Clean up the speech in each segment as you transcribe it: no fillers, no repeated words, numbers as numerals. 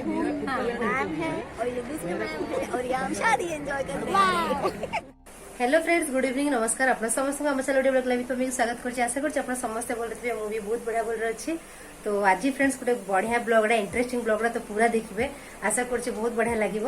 हूँ, हाँ मैम है और ये दूसरे मैम है और यहाँ हम शादी एंजॉय कर रहे हैं। हेलो फ्रेंड्स, गुड इवनिंग, नमस्कार। अपना समस्त आम चैनल ब्लॉग लाइव तो स्वागत करछि। आशा करछि अपना समस्त बोल रहे थे मुझे बहुत बढ़िया बोल रही। तो आज फ्रेंड्स गोटे बढ़िया ब्लॉगटा इंटरेस्टिंग ब्लॉगटा तो पूरा देखिए। आशा करछि बहुत बढ़िया लगे।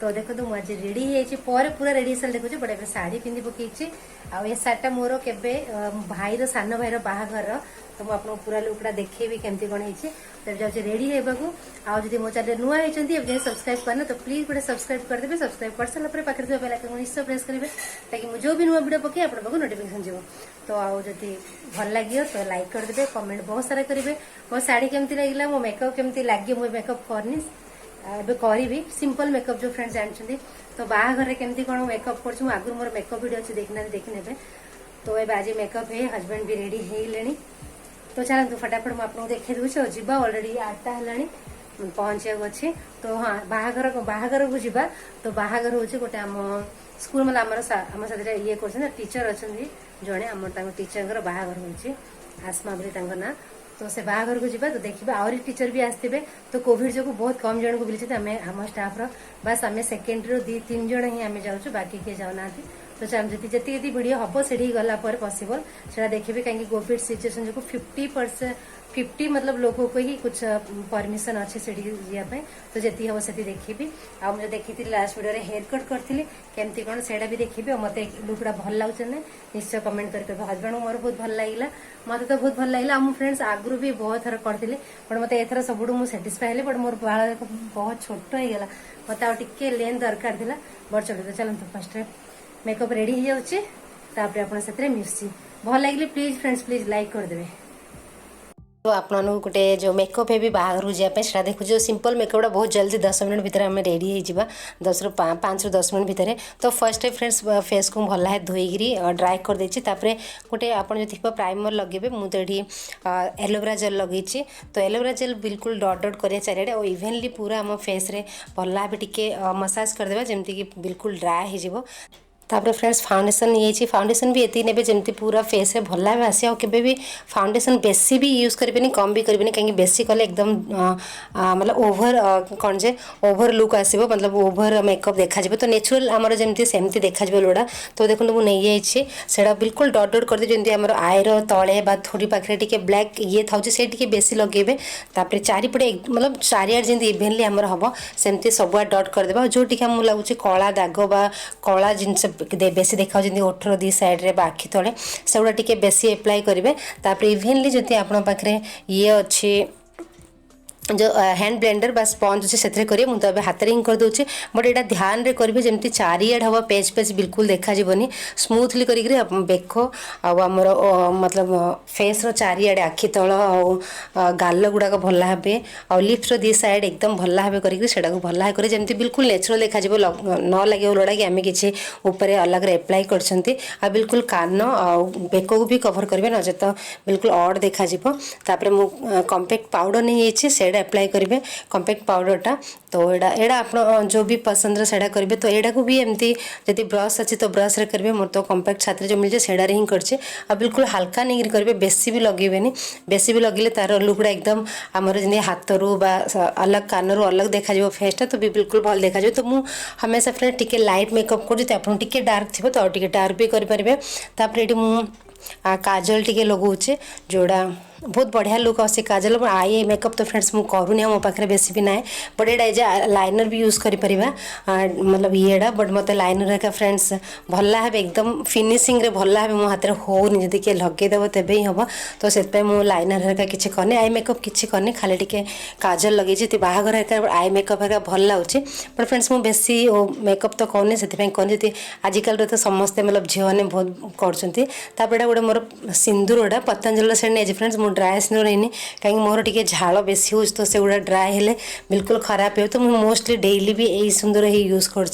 तो देखो तो मुझे रेडी है पूरा रेडी साल देखो बड़े साड़ी पिंधि पकई आ शाढ़ीटा मोर के भाईर सान भाईर बाहाघर। तो मुझे आपको पूरा लुकटा देखेबी केमती कौन है। तो जाऊँ रेडी होगा। आदि मो चैनल नुआ होती सब्सक्राइब करना तो प्लीज गोटे सब्सक्राइब करदे। सब्सक्राइब कर सारा पाखे बेल आइकन निश्चय प्रेस करेंगे ताकि मुझे जो भी नुआ वीडियो पकई आप नोटिफिकेशन जीव। तो आदि भल लगे तो लाइक करदे, कमेंट बहुत सारा करेंगे। मो शाढ़ी केमती लगे, मो मेकअप केमती लगे, मुझे मेकअप करनी करी सिंपल मेकअप जो फ्रेंड्स जानते। तो बाहाघर केमती कौन मेकअप कर आगुरी मोर मेकअप वीडियो अच्छी देखना देखने। तो ये आज मेकअप है, हजबैंड भी रेडी है। तो चलते फटाफट मुझे आपको देखी दूसरी और जीवा अलरेडी 8टा है पहुंचा अच्छे। तो हाँ बाहाघर को जीवा। तो बाहाघर हूँ गोटे आम स्कूल मतलब आम साथ ये कर टीचर अच्छा जड़े आम टीचर बाहाघर हो आसमा बोली ना। तो से बाहाघर को जीवा। तो देखिए आहरी टीचर भी आसते। तो कोविड जो बहुत कम जन को मिली आम स्टाफ बस आम सेकेंडरी 2-3 जन ही आम जाऊँ, बाकी किए जाऊना। तो जी वीडियो हम से गला पॉसिबल से देखिए कहीं कोविड सिचुएशन जो 50 मतलब लोगों को ही कुछ परमिशन अच्छे से जावाई। तो जी हम से देखी आ मुझे देखी लास्ट वीडियो हेयर कट करी केमती कौन से भी देखी। और मत लुकटा भल लगे निश्चय कमेंट कर। हजबैंड मोर बहुत भल लगे, मत तो बहुत भल लगे। मो फ्रेंड्स आगु भी बहुत थर करी बट मत एथर सब साटिस्फाई है। बट मोर बाल बहुत छोट होगा, मत आगे लेंथ दरकार था बट चलो। तो चलते फर्स्ट मेकअप रेडी हो जाऊे आप मिसी भल लगे प्लीज फ्रेंड्स प्लीज लाइक करदे। तो आप गोटे जो मेकअप है भी बाहर जावाई देखो जो सिंपल मेकअपटा बहुत जल्दी 10 मिनट भितर आम रेडी हो 5 ରୁ 10 मिनट भितर। तो फर्स्ट फ्रेंड्स फेस को भल है धोईकरी ड्राई कर देछि। तापरे गोटे आप जो प्राइमर लगे मुझे ये एलोवेरा जेल लगे। तो एलोवेरा जेल बिल्कुल डॉट डॉट करिया चारिआडे और इवेनली पूरा आम फेस रे भल भाव टिके मसाज करदेवा जमती कि बिल्कुल ड्राई हो। तापर फ्रेंड्स फाउंडेशन ये फाउंडेशन भी ये ने जमी पूरा फेस रे भल भाव आसे। केबे भी फाउंडेशन बेसी भी यूज करें कम भी करें कहीं बेसी कले एकदम मतलब ओभर कौन जे ओभर लुक आसो मतलब ओभर मेकअप देखा। तो नेचुरल आमर जमी सेमती देखा लोड़ा। तो देखो मुझे नहीं जाइए बिल्कुल डॉट डॉट कर जमी आम आयर तले थोड़ी पाखे टी ब्लैक ये था से बेसी लगे। चारिपटे मतलब चारिआड जमी इवेनली आमर हम सेमती सब डॉट करदे। जो टी लगुच कला दाग बा कला जिनस बेसी देखा ओठर 2 साइड रे आखि तले से गुड़ा टी बेसी एप्लाई करेंगे। इवेनली जब आप पाखे ये अच्छे जो हैंड ब्लेंडर बा स्पंज अच्छे से करेंगे मुझे तो हाथ में ही कर दूसरी। बट यहाँ ध्यान रे करेंगे जमी चारिआड हम पेज पेज बिल्कुल देखाजी स्मूथली कर बेक आमर मतलब फेस चारिआडे आखि तल गाल गुड़ाक भल भाव आ लिप्स 2 साइड एकदम भल भाव कर भल भाव जमी बिल्कुल नेचुरल देखा न लगे लोड़ा कि आम कि ऊपर अलग एप्लाई कर बिल्कुल कान आ बेक को भी कवर करेंगे नजे तो बिल्कुल अड देखा। मुझे कॉम्पैक्ट पाउडर नहीं से अप्लाई करेंगे कॉम्पैक्ट पाउडरटा। तो एड़ा आप जो भी पसंद से करेंगे। तो यहाँ को भी एमती जब ब्रश अच्छी तो ब्रश रे करेंगे। मोर तो कॉम्पैक्ट छात्र जो मिल जाए सेडारे ही कर बिल्कुल हल्का नहीं करेंगे बेसी भी लगेबे। बेसी भी लगे तार लुकड़ा एकदम आमर जमी हाथ रू बा अलग कान रू अलग देखा फेसटा तो भी बिल्कुल भल देखा। तो मुझे हमेशा फ्रेंड टिके लाइट मेकअप कर डार्क थी तो डार्क भी करेंगे। तापर ये काजल टिके लगाऊे जोड़ा बहुत बढ़िया लुक आसे काजल आई मेकअप। तो फ्रेंड्स मुझे करूनी मो पाखे बेसी भी ना बट ये लाइनर भी यूज कर मतलब येड़ा। बट मत लाइनर का फ्रेंड्स भल भाव एकदम फिनिशिंग रे भल भाव मो हाथ में होनी जब किए लगेदेव तेज ही हम। तो से मुझे लाइनर का किसी करनी आई मेकअप किसी करनी खाली टे काजल लगे बाहाघर आई मेकअप है भल लगुच। बट फ्रेंड्स मुझे बेसी मेकअप तो कहनी से कहनी जी आजिकल तो समस्ते मतलब झील मैंने बहुत कर गोटे मोर सिंदूरटा पतंजलि से नहीं फ्रेंड्स ड्राए सिंदूर नहीं कहीं मोर टे झाड़ बेसी हो तो से गुड़ा ड्राए हेले बिल्कुल खराब हो। तो मुझे मोस्टली डेली भी यही सिंदूर ही यूज कर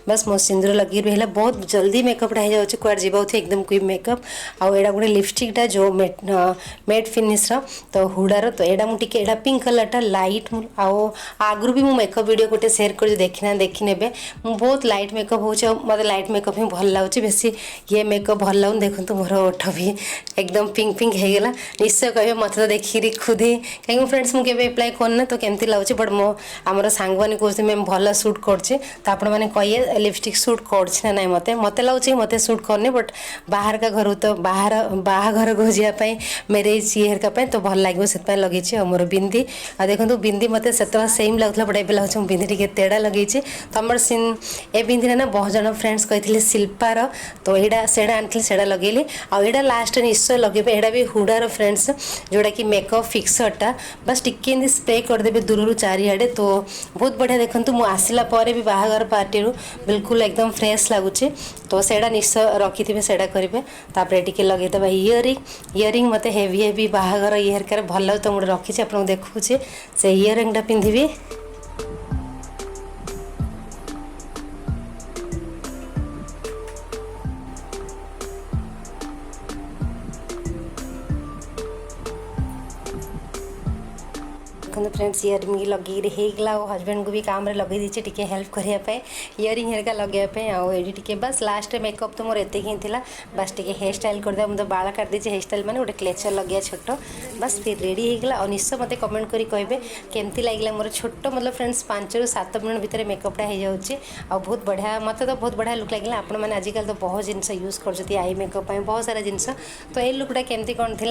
बस मो सिंदूर लगे रहा बहुत जल्दी मेकअपटा हो जाए कुआड जीवा एकदम क्विक मेकअप। आउ एड़ा गोटे लिपस्टिकटा जो मेट फिनिश तो हुडार। तो यहाँ मुझे यहाँ पिंक कलरटा लाइट आउ आगु भी मो मेकअप वीडियो गोटे शेयर कर देखना देखने बहुत लाइट मेकअप हो मतलब लाइट मेकअप ही भल लगुच बेसी ये मेकअप भल लगुन। देखो मोर ओठ भी एकदम पिंक पिंक होगला निश्चय कहे मत तो देखिरी खुद ही कहीं फ्रेंड्स मुझे एप्लाय करना तो केमती लगुच बट मो आम सांग मैंने कहते मैम भल सुट करे तो आपण मैंने कहे लिपस्टिक सुट कर ना मत मत लगुच मत सुट करनी बट बाहर का घर तो बाहर को जावाई मेरेज ये हरका तो भल लगे से लगे मोर बिंदी आ देखो बिंदी मत से सेम लगुला बट ए लगुच बिंदी टे तेड़ा लगे तो आम सीन ए बिंदी ना बहुत जन फ्रेंड्स कही शिल्पार तो यहाँ से आनी से लगेली आईटा लास्ट निश्चय लगे यहाँ भी हुडार फ्रेंड्स जोड़ा कि मेकअप फिक्सरटा बस टिके स्प्रे करदे दूर चारिआडे तो बहुत बढ़िया देखूँ मुझे आसला भी बाहागर पार्टी बिल्कुल एकदम फ्रेश लगुच तो सेटा निश्चय रखी से करेंगे तापर टिके लगेदेवा इयरिंग मत हेवी हेवी बाहागर इयर भल लगे तो मुझे रखी आपको देखुचे से इयरिंगटा पिंधि देखो फ्रेंड्स इयरिंग लगे होगा हजबैंड को भी काम रे लगे दीचे टिके हेल्प करने इयरिंग हेरिका लगे आई टिके बस लास्ट मेकअप तो मोर एतिक ही था बस टिके हेयर स्टाइल करदे मुझे बाल काट दीचे हेयर स्टाइल मैंने गोटे क्लेचर लगे छोट बस फिर रेडी होगा और निश्चय मत कमेंट करी कहे केमती लगे मोर छोट मतलब फ्रेंड्स 5 ରୁ 7 मिनट भितर मेकअपटा हो जाऊँगी और बहुत बढ़िया मत तो बहुत बढ़िया लुक लगे आपण मैंने आजिकल तो बहुत जिनस यूज कर आई मेकअप बहुत सारा जिनस तो ये लुकटा केमती कौन थी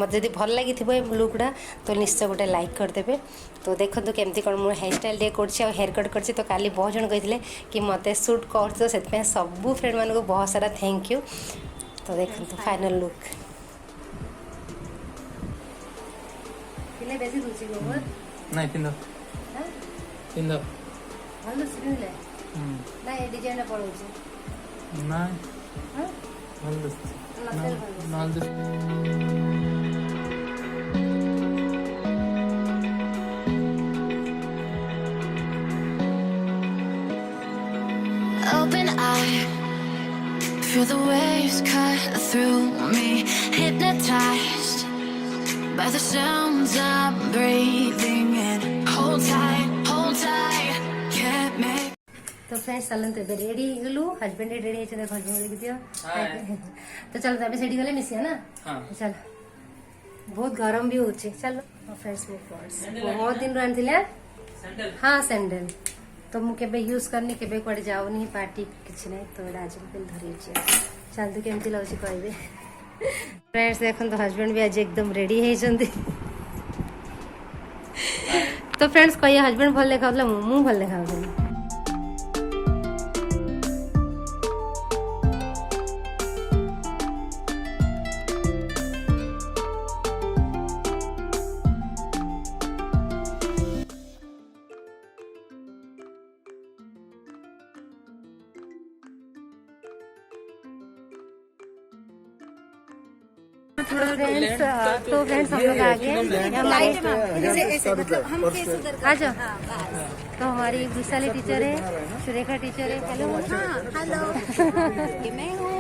मत जब भल लगी लुकटा तो निश्चय गोटे लाइक करदेवे तो देखो केमती कौन मुझे हेयर स्टाइल टे कर हेयर कट कर तो काली बहुत जन कही कि मत सूट कर तो से सबू फ्रेंड मान को बहुत सारा थैंक यू तो देखो फाइनल लुक बेसी दूसरी नहीं पिंदो पिंदो भल सिले ना ये डिजाइन पड़ो ना हां भल Open eye, feel the waves cut through me, hypnotized by the sounds I'm breathing in. Hold tight, can't make. तो फ्रेंड्स चलन तो रेडी गलु हस्बैंड रेडी है देखो हस्बैंड देखियो तो चलो तबे सेठी गले मिसिया ना हां चलो बहुत गरम भी होचे चलो फ्रेंड्स बहुत दिन रन थिले सैंडल हां सैंडल तो मुझे केबे यूज करनी केबे कोड़े जाऊनी पार्टी किछि नै तो आज पिन धरि छै चल तो केमती लगछि कहबे फ्रेंड्स देखन तो हस्बैंड भी आज एकदम रेडी है जंदी तो फ्रेंड्स कहिए हस्बैंड भल देखाउला मु भल देखाउला फ्रेंड्स तो फ्रेंड्स हम लोग आगे आ जाओ तो हमारी विशाली टीचर है सुरेखा टीचर है हेलो हेलो ये मैं हूँ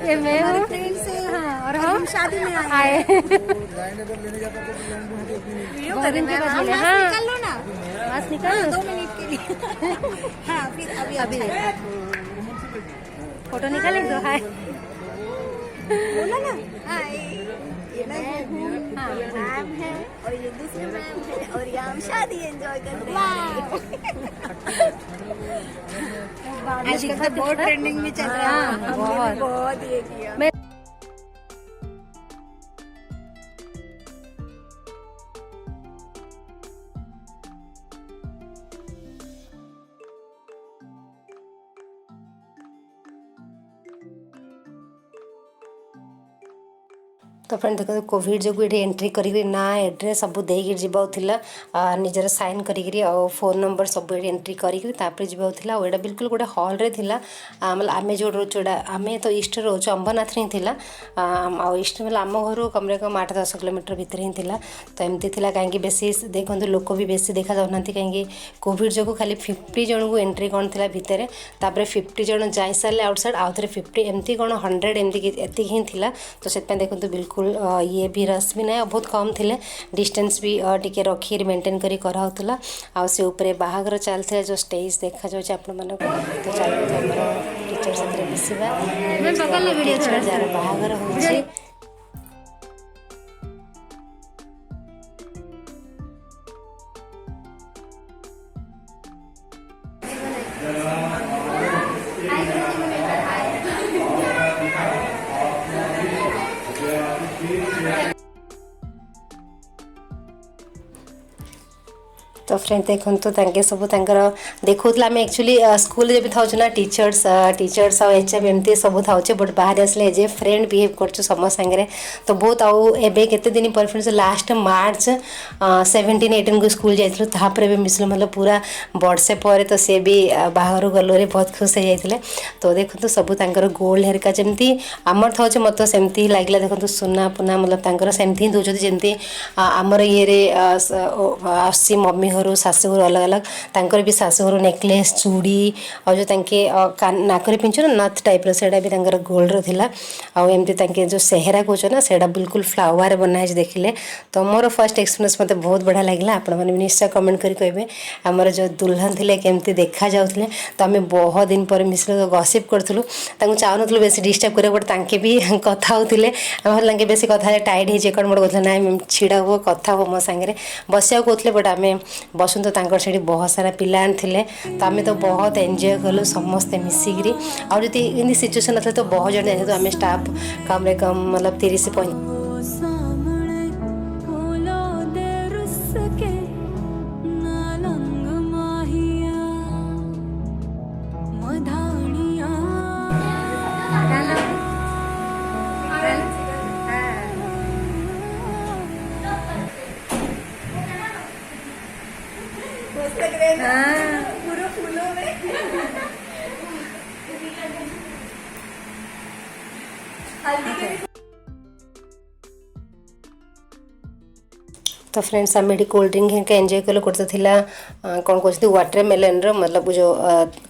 ये मैं हूँ फ्रेंड्स है हाँ और हम शादी में आए बहुत दिन के बाद मिले हाँ निकाल लो ना बस निकाल 2 मिनट के लिए हाँ फिर अभी फोटो निकाले तो हाय बोला ना हाय ये मैं हूँ मैम है और ये दूसरे मैम है और ये हम शादी एंजॉय कर रहे हैं आजकल तो बहुत ट्रेंडिंग में चल रहा है बहुत ये किया तो फ्रेंड देखो कोविड जो ये एंट्री करी ना एड्रेस सब देकर जावा निजर साइन करी फोन नंबर सब एंट्री करी जावा यहाँ बिल्कुल गोटे हॉल रे थिला आम जो रोचड़ा आम तो ईस्ट रोच अंबरनाथ ही थिला ईस्ट मतलब आम घर कम से कम 8-10 किलोमीटर भितर ही थिला तो एमती थिला कहीं बेसी देखो लोक भी बेसी देखा जाऊना कहीं कोविड जो खाली 50 जन को एंट्री कौन थी भितर तापर 50 जन जाई सारे आउटसाइड आउ थे 50 एमती कौन 100 एमती ही थिला तो से देखो बिल्कुल ये भी रस भी ना बहुत कम थे डिस्टेंस भी टिके रखी मेंटेन करी कराउतला आ से ऊपर बाहागर चलता जो स्टेज देखा जाउछ आपण मन तो चलो हमर टीचर साथे मिसिबा मैं बगल वीडियो थोड़ा जार बाहागर होछि फ्रेंड देखो तांके सब देखुला आम एक्चुअली स्कूल जब था ना टीचर्स एचएम एमती सब था बट बाहर आसले एज ए फ्रेंड बिहेव कर समस्त सांगे तो बहुत आए केते दिन पर फ्रेंड्स लास्ट मार्च 17-18 को स्कूल जाइलु तापर भी मिसलु मतलब पूरा वर्षे पर तो सी भी बाहर गलु बहुत खुश हो जाते तो देखो सब गोल्ड हेरिका जमी आमर था मत सेमती लगे देखो सुना पुना मतलब सेमती ही दौरान जमी आमर ये आसी मम्मी घर शाशु घर अलग अलग तांकर भी शाशु घर नेकलेस चूड़ी और जो तांके नाक पिंचु ना नथ टाइप से गोल्ड रहा आमती जो सेहरा कौन ना से बिल्कुल फ्लावर बनाई देखिले तो मोर फर्स्ट एक्सपीरियंस मत बहुत बढ़िया लगे आपण मैंने निश्चय कमेंट करी कहे आमर जो दुल्हन थे केमती देखा जाऊे तो आम बहुत दिन पर मिसले गसिप करूँ चाहूँ बेस डिस्टर्ब कर बट तांके भी कथा होते आम बेस कथा टाइट हो कौन मोटे कहते ना छिड़ा हुआ कथा हो मो सांगे बसिया कहते बट आम बसुँ तो से बहुत सारा पिला थे तो आम तो बहुत एंजॉय कलु समस्ते मिसिकी और जब इन सिचुएसन ना तो बहुत जन जाते आम स्टाफ कम कम मतलब 30-35 पूरा फूलों में तो फ्रेंड्स आम ये कोल्ड ड्रिंक एंजॉय कलु गोटे कौन कहते वाटरमेलन मतलब जो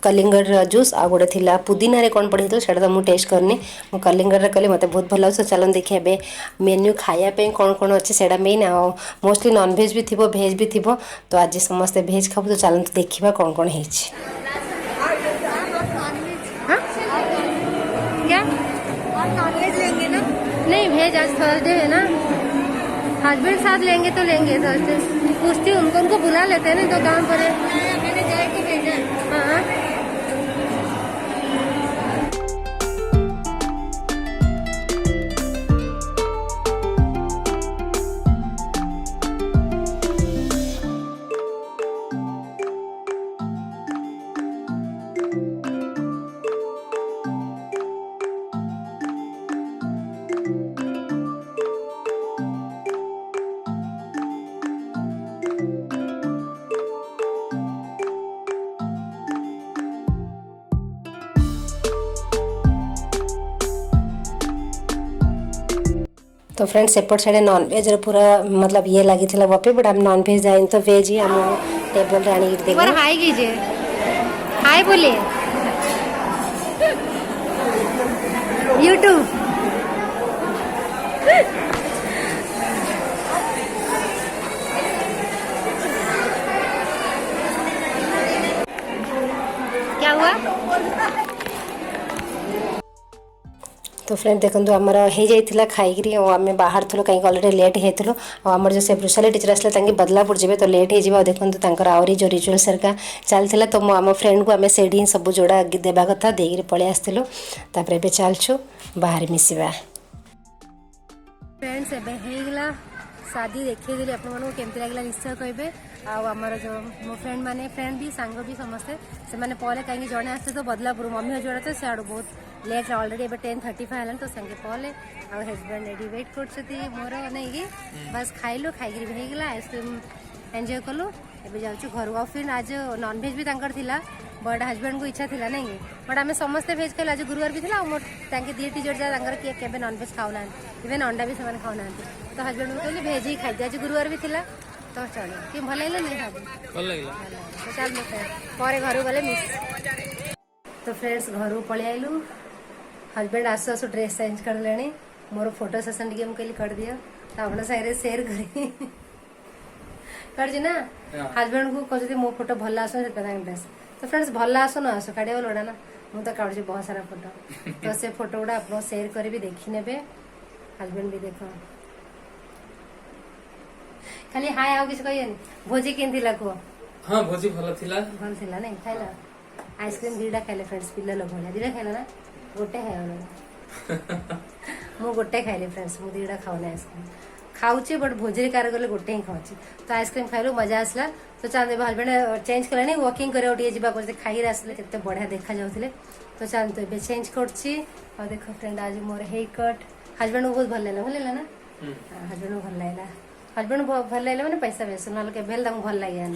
कलिंगड जूस आ गोटे थी पुदीना रे कौन पड़ी से तो मुझे टेस्ट करनी मुझे कलिंगड कली मत बहुत भल लगे चलन देखिए मेन्यू खायापी कौन कौन अच्छे से मेन आ मोस्टली नॉनभेज भी थी भेज भी थी तो आज समस्ते भेज खाऊ तो चलते देखा कौन कौन है क्या और नॉनवेज लेंगे ना नहीं भेज आज थर्सडे है ना हस्बैंड साथ लेंगे तो लेंगे थर्सडे पूछती हूँ उनको बुला लेते हैं ना तो काम पर मैंने जाए को भेजा हाँ तो फ्रेंड्स सेपट साइड नॉनभेज पूरा मतलब ये लगी थी बफे बट आम नॉनभेज जाए तो वेज ही आम टेबल रे आनी देखो हाय कीजिए हाय बोलिए यूट्यूब क्या हुआ तो फ्रेंड देखो आमर हो जाता खाई आम बाहर थो कहीं अलरेडी लेट होती आमर जो से वृषाली टीचर आसले बदलापुर जी तो लेट हो देखो आहरी जो रिचुअल्स सरका चलता तो आम फ्रेंड को आम से सब जोड़ा देवा कथा देकर पलि आसलु तापर चलचु बाहर मिसवा फ्रेंड्स एगला शादी देखी आपको केमती लगे निश्चय कहे आमर जो मो फ्रेंड माने फ्रेंड भी सांग भी समस्ते से मैंने पहले कहीं जड़े आसते तो बदलापुर मम्मी जोड़ा तो सियाड़ बहुत लेट अलरेडी 10:35 है तो संगे पहले आ हजबैंड रेडी वेट कर मोर नहीं बस खाइलु खाई भेगला आइसक्रीम एंजॉय कलु एवं जाऊँ घर को फिर आज नॉनभेज भी थिला बट हजबैंड को इच्छा थिला नहीं बट आम समस्ते भेज खाइल आज गुरुवार भी था मोर दी टीचर जा किए नॉनभेज खाऊना इवेन अंडा भी से खाऊना तो हजबैंड को कहली भेज ही खाई आज गुरुवार भी थिला तो चलो कि भल लगे नहीं तो चल पर घर गले मिस तो फ्रेंड्स घर को पलि आइलु हजबैंड आसु आसु ड्रेस चेंज कर ले मोर फोटो सेशन टी कहली कर दियो तो आप साइड सेयर कर ना हजबैंड को कहते मो फोटो भल आसो ड्रेस तो फ्रेंड्स भल आसो न आसो काढ़िया लोड़ा ना मुझे काढ़ी बहुत सारा फोटो तो से फोटो गुड़ा आप सेयर कर देखी ने हजबैंड भी देख खाली हाय आउ किसी कहनी भोजी केमती कह हाँ भोजी भल थिला नहीं खाइल आइसक्रीम दीटा खाइले फ्रेंड्स पिला लोग भाई दीटा खाइल ना गोटे खाइ मु गोटे खाइली फ्रेंड्स मु दीटा खाऊना आइसक्रीम खाऊचे बट भोजी कार गले गोटे ही खाऊची तो आइसक्रीम खाइलु मजा आसला तो चांद हजबैंड चेंज कले वॉकिंग करे टे जा खाई आसले केते बढ़िया देखा जाउथिले तो चांद तो ए चेंज करछि और देखो फ्रेंड आज मोर हेयर कट हजबैंड को बहुत भल लागला ना हजबैंड को भल लागला हजबैंड भल लागला माने पैसा बेस न के भेल दम भल लागे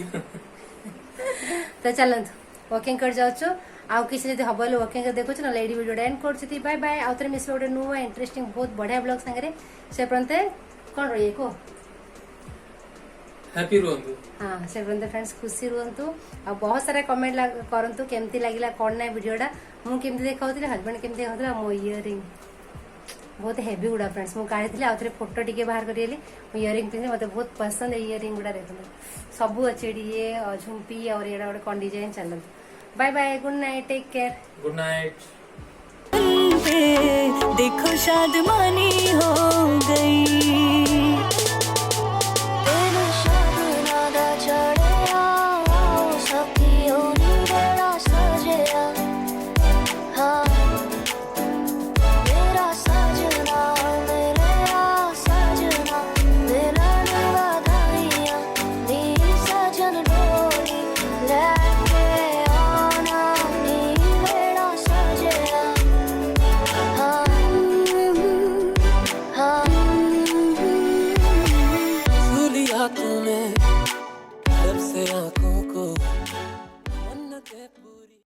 तो चलंतु वॉकिंग कर जाउछु आउ किसी जदि हबो ले वॉकिंग देखु ना लेडी वीडियो एंड करछि बाय बाय आउतरे मिस गोटे नुवा इंटरेस्टिंग बहुत बढ़िया ब्लॉग संगे से प्रंते कोन रही को हैप्पी रहंतु हाँ से प्रंते फ्रेंड्स खुशी रहंतु आ बहुत सारा कमेंट करंतु केमती लागिला कोन ना वीडियोटा मु केमती देखाउतिले हस्बैंड केमती देखाउतिला मो इयरिंग बहुत हेवी गुड़ा फ्रेंड्स मु काढिथिले आउतरे फोटो टिके बाहर करियली मु इयरिंग पिने मते बहुत पसंद इयरिंग गुड़ा देखलो सब अच्छे ये झुंपी और एडा गोटे कोन डिजाइन चलन bye bye good night take care good night देखो शादमानी हो गई